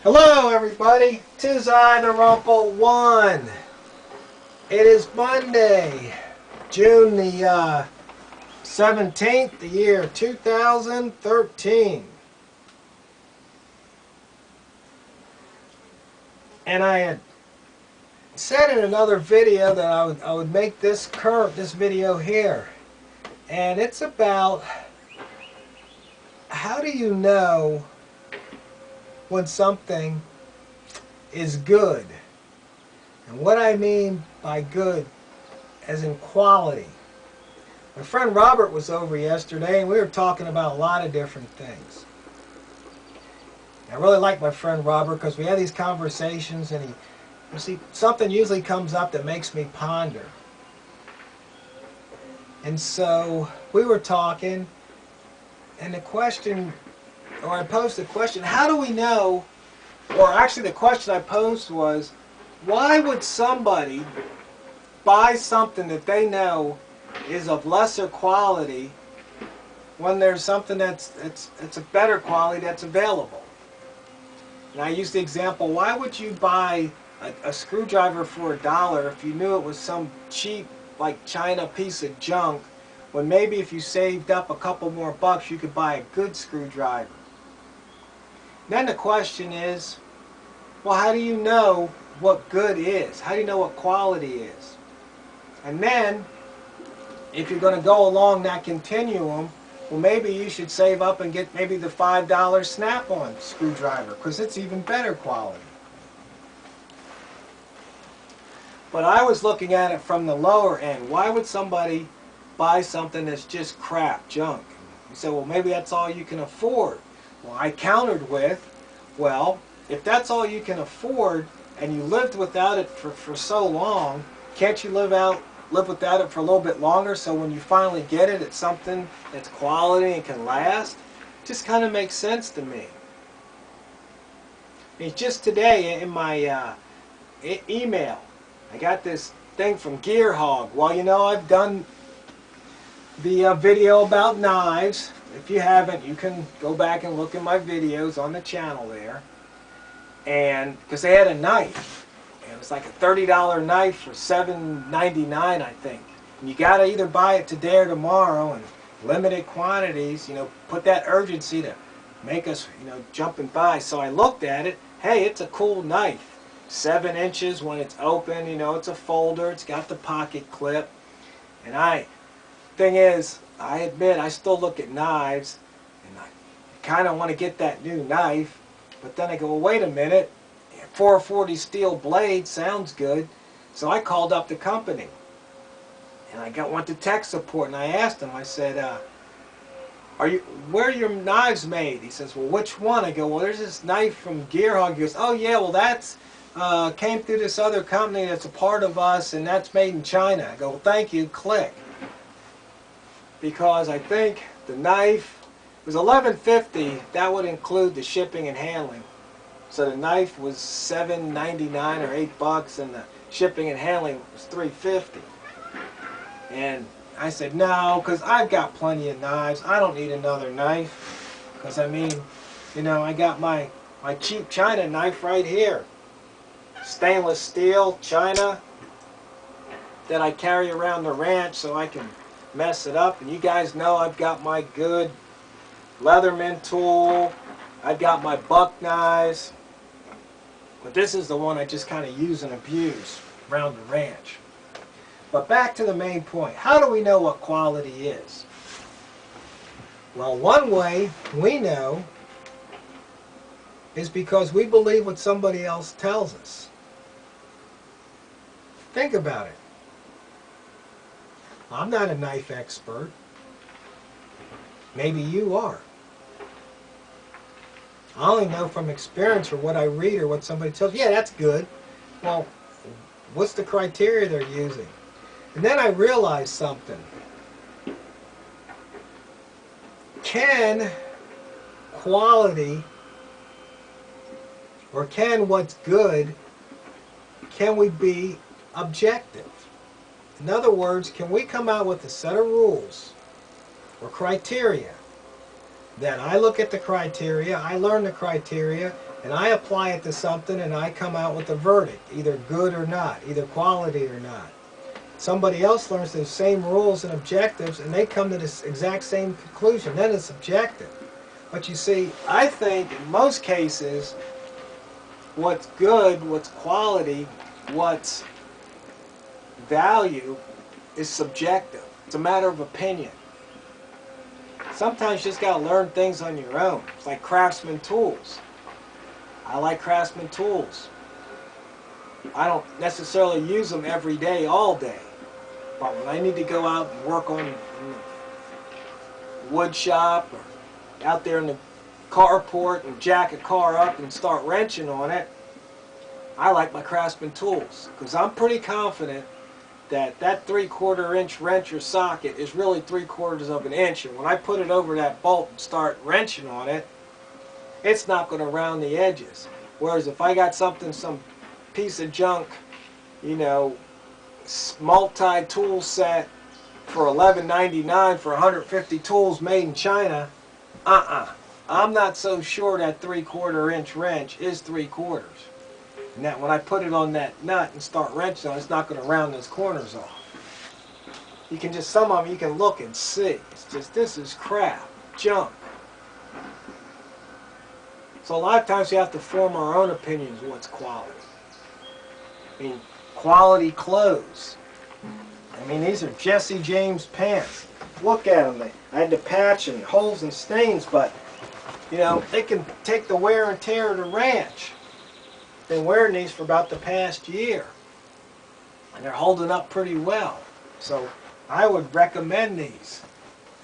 Hello everybody, 'tis I, the TheRumpledOne. It is Monday, June the 17th, the year 2013. And I had said in another video that I would make this video here. And it's about how do you know when something is good. And what I mean by good as in quality. My friend Robert was over yesterday and we were talking about a lot of different things. I really like my friend Robert because we had these conversations and you see, something usually comes up that makes me ponder. And so we were talking and the question, or I posed the question, how do we know, or actually the question I posed was, why would somebody buy something that they know is of lesser quality when there's something that's a better quality that's available? And I used the example, why would you buy a screwdriver for $1 if you knew it was some cheap, like China piece of junk, when maybe if you saved up a couple more bucks you could buy a good screwdriver? Then the question is, well, how do you know what good is? How do you know what quality is? And then, if you're going to go along that continuum, well, maybe you should save up and get maybe the $5 Snap-on screwdriver, because it's even better quality. But I was looking at it from the lower end. Why would somebody buy something that's just crap, junk? You say, well, maybe that's all you can afford. Well, I countered with, well, if that's all you can afford and you lived without it for so long, can't you live without it for a little bit longer so when you finally get it, it's something that's quality and can last? It just kind of makes sense to me. I mean, just today in my email, I got this thing from Gear Hog. Well, you know, I've done the video about knives. If you haven't, you can go back and look at my videos on the channel there. And because they had a knife, and it was like a $30 knife for $7.99, I think. And you got to either buy it today or tomorrow, and limited quantities. You know, put that urgency to make us, you know, jump and buy. So I looked at it. Hey, it's a cool knife. 7 inches when it's open. You know, it's a folder. It's got the pocket clip. And thing is, I admit I still look at knives and I kind of want to get that new knife, but then I go, well, wait a minute, 440 steel blade sounds good. So I called up the company and I went to tech support and I asked them, I said, where are your knives made? He says, well, which one? I go, well, there's this knife from Gear Hog. He goes, oh yeah, well that's came through this other company that's a part of us and that's made in China. I go, well, thank you, click. Because I think the knife was $11.50. That would include the shipping and handling. So the knife was $7.99 or $8, and the shipping and handling was $3.50. And I said no, because I've got plenty of knives. I don't need another knife. Because I mean, you know, I got my cheap China knife right here, stainless steel China, that I carry around the ranch so I can mess it up. And you guys know I've got my good Leatherman tool, I've got my buck knives, but this is the one I just kind of use and abuse around the ranch. But back to the main point, how do we know what quality is? Well, one way we know is because we believe what somebody else tells us. Think about it. I'm not a knife expert. Maybe you are. I only know from experience or what I read or what somebody tells me. Yeah, that's good. Well, what's the criteria they're using? And then I realized something. Can quality, or can what's good, can we be objective? In other words, can we come out with a set of rules or criteria that I look at the criteria, I learn the criteria, and I apply it to something and I come out with a verdict, either good or not, either quality or not. Somebody else learns those same rules and objectives and they come to this exact same conclusion, then it's objective. But you see, I think in most cases, what's good, what's quality, what's value is subjective. It's a matter of opinion. Sometimes you just got to learn things on your own. It's like Craftsman tools. I like Craftsman tools. I don't necessarily use them every day, all day. But when I need to go out and work on the wood shop or out there in the carport and jack a car up and start wrenching on it, I like my Craftsman tools because I'm pretty confident that that 3/4 inch wrench or socket is really 3/4 of an inch, and when I put it over that bolt and start wrenching on it, it's not going to round the edges. Whereas if I got something, some piece of junk, you know, multi-tool set for $11.99 for 150 tools made in China, I'm not so sure that 3/4 inch wrench is 3/4. And that when I put it on that nut and start wrenching on it, it's not going to round those corners off. You can just, some of them you can look and see. It's just, this is crap, junk. So a lot of times we have to form our own opinions of what's quality. I mean, quality clothes. I mean, these are Jesse James pants. Look at them. I had to patch and holes and stains, but, you know, they can take the wear and tear of the ranch. Been wearing these for about the past year, and they're holding up pretty well. So I would recommend these.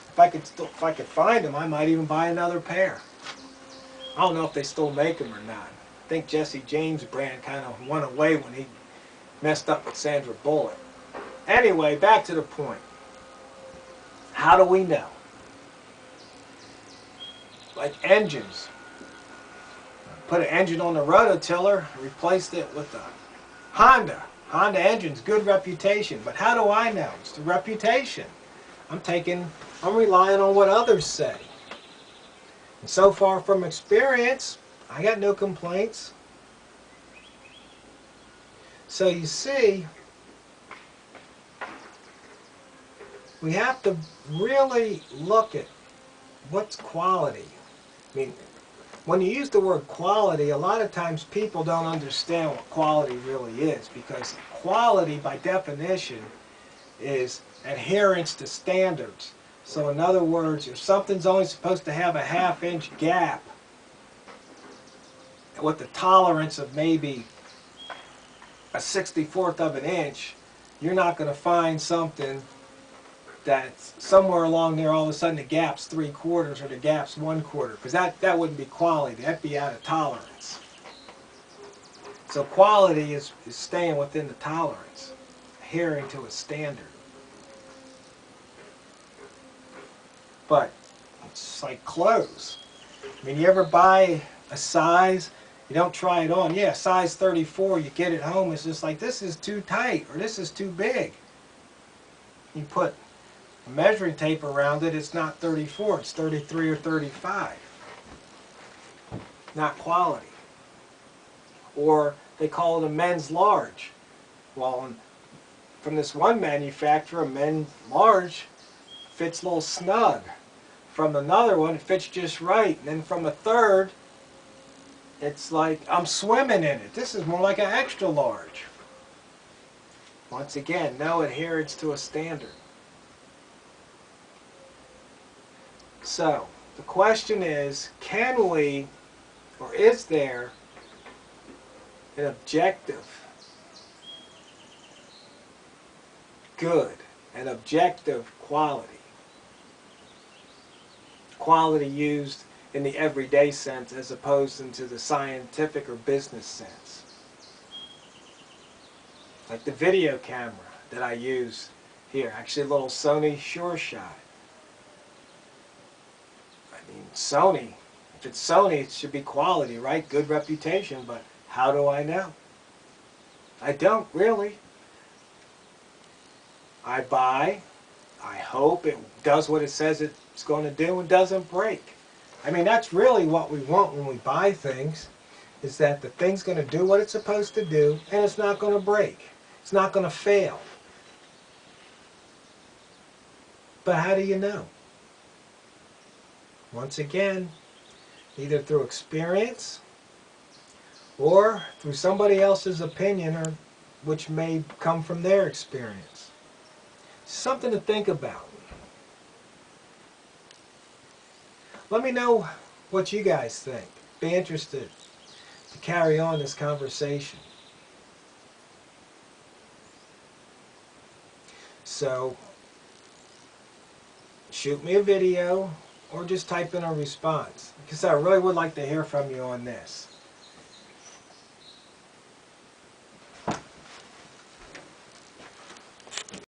If I could find them, I might even buy another pair. I don't know if they still make them or not. I think Jesse James brand kind of went away when he messed up with Sandra Bullock. Anyway, back to the point. How do we know? Like engines. Put an engine on the rototiller, replaced it with a Honda. Honda engines, good reputation. But how do I know? It's the reputation. I'm relying on what others say. And so far from experience, I got no complaints. So you see, we have to really look at what's quality. I mean, when you use the word quality, a lot of times people don't understand what quality really is, because quality by definition is adherence to standards. So in other words, if something's only supposed to have a 1/2 inch gap with the tolerance of maybe a 1/64 of an inch, you're not going to find something that's somewhere along there all of a sudden the gap's 3/4 or the gap's 1/4, because that wouldn't be quality. That'd be out of tolerance. So quality is staying within the tolerance, adhering to a standard. But it's like clothes. I mean, you ever buy a size, you don't try it on. Yeah, size 34, you get it home, it's just like, this is too tight or this is too big. You put a measuring tape around it, it's not 34, it's 33 or 35. Not quality. Or they call it a men's large. Well, from this one manufacturer, a men's large fits a little snug. From another one, it fits just right. And then from a third, it's like, I'm swimming in it. This is more like an extra large. Once again, no adherence to a standard. So, the question is, can we, or is there, an objective good, an objective quality? Quality used in the everyday sense as opposed to the scientific or business sense. Like the video camera that I use here, actually a little Sony Sure Shot. I mean, Sony, if it's Sony, it should be quality, right? Good reputation, but how do I know? I don't really. I buy, I hope it does what it says it's going to do and doesn't break. I mean, that's really what we want when we buy things. is that the thing's going to do what it's supposed to do, and it's not going to break. It's not going to fail. But how do you know? Once again, either through experience or through somebody else's opinion, or which may come from their experience. Something to think about. Let me know what you guys think. Be interested to carry on this conversation. So, shoot me a video or just type in a response, because I really would like to hear from you on this.